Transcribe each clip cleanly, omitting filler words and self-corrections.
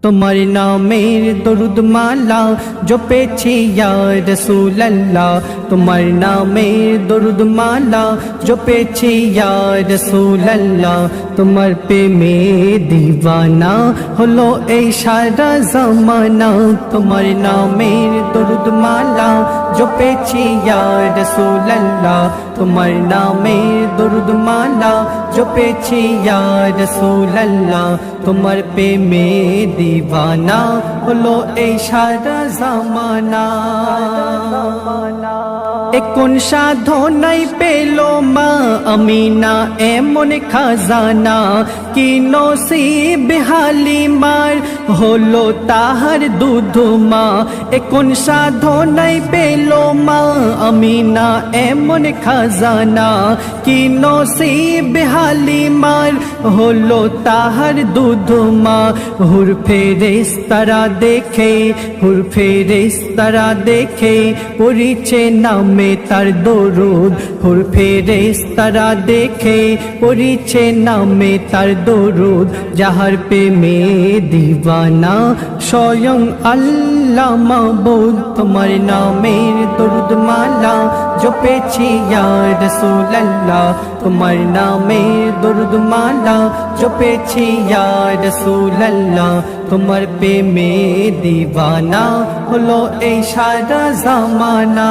তোমার নামের দরুদ মালা জপেছি ইয়া রাসূলুল্লাহ, তোমার নামের দরুদ মালা জপেছি ইয়া রাসূলুল্লাহ। তোমার প্রেমে দিওয়ানা হলো এই সারা জামানা, তোমার নামের দরুদ মালা জপেছি ইয়া রাসূলুল্লাহ, তোমার নামের দরুদ মালা জপেছি ইয়া রাসূলুল্লাহ। তোমার প্রেমে দিওয়ানা হলো এই সারা জামানা। কোন সাধনাই পেল মা আমিনা এমন খাজানা, কি নসিব হালিমার হলো তাহার দুধ মা। কোন সাধনাই পেল মা আমিনা এমন খাজানা, কি নসিব হালিমার হলো তাহার দুধ মা। হুর ফেরেশতারা দেখে, হুর ফেরেশতারা দেখে পড়িছে নামে তার দরুদ, হুর ফেরেশতারা দেখে পড়িছে নামে তার দরুদ। যাহার প্রেমে দিওয়ানা স্বয়ং আল্লাহ মাবুদ, তোমার নামের দরুদ মালা জপেছি ইয়া রাসূলুল্লাহ, তোমার নামের দরুদ মালা জপেছি ইয়া রাসূলুল্লাহ। তোমার প্রেমে দিওয়ানা হলো এই সারা জামানা।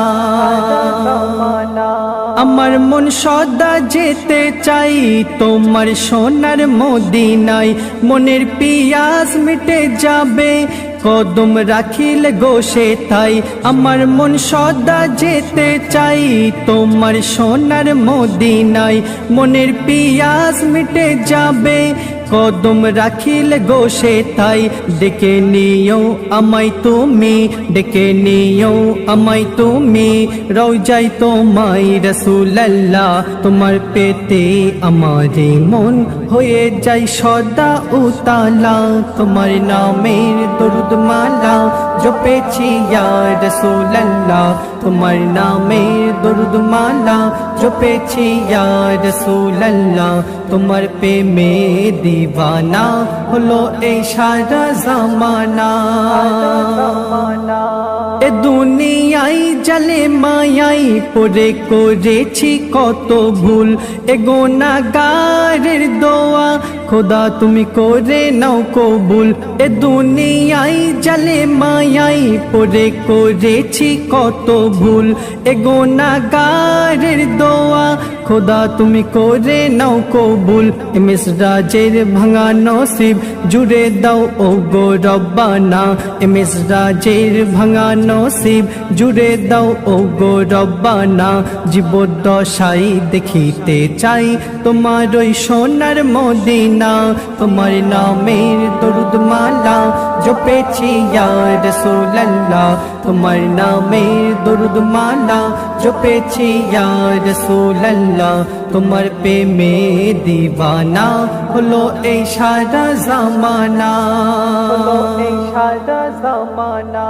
আমার মন সদা যেতে চাই তোমার সোনার মদিনায়, মনের পিয়াস মিটে যাবে কদম রাখিলে গোসে তাই। আমার মন সদা যেতে চাই তোমার সোনার মদিনায়, মনের পিয়াস মিটে যাবে কদম রাখিলে গোসে তাই। ডেকে নিও আমায় তুমি, ডেকে নিও আমায় তুমি, রওজায় তোমায় রাসূলুল্লাহ। তোমার পেতে আমারে মন হয়ে যায় সদা উতালা, তোমার নামের দরুদ মালা জপেছি ইয়া রাসূলুল্লাহ, তোমার নামের দরুদ মালা জপেছি ইয়া রাসূলুল্লাহ। তোমার প্রেমে দিওয়ানা হলো এই সারা জামানা। এ দুনিয়ায় জালে মায়াই পড়ে করেছি কত ভুল, এ গুনাহগারের দোয়া খোদা তুমি করে নাও কবুল। এ দুনিয়ায় জালে মায়াই পড়ে করেছি কত ভুল, এ গুনাহগারের দোয়া খোদা তুমি করে নাও কবুল। মিসরাজের ভাঙা নসিব জুড়ে দাও ও গো রব্বানা, মিসরাজের ভাঙা নসিব জুড়ে দাও ও গো রব্বানা। জীবদ্দশাই দেখিতে চাই তোমার ওই সোনার মদিনা, তোমার নামের দরুদ মালা জপেছি ইয়া রাসূলুল্লাহ, তোমার নামের দরুদ মালা জপেছি ইয়া রাসূলুল্লাহ। তোমার প্রেমে দিওয়ানা হলো এই সারা জামানা, হলো এই সারা জামানা।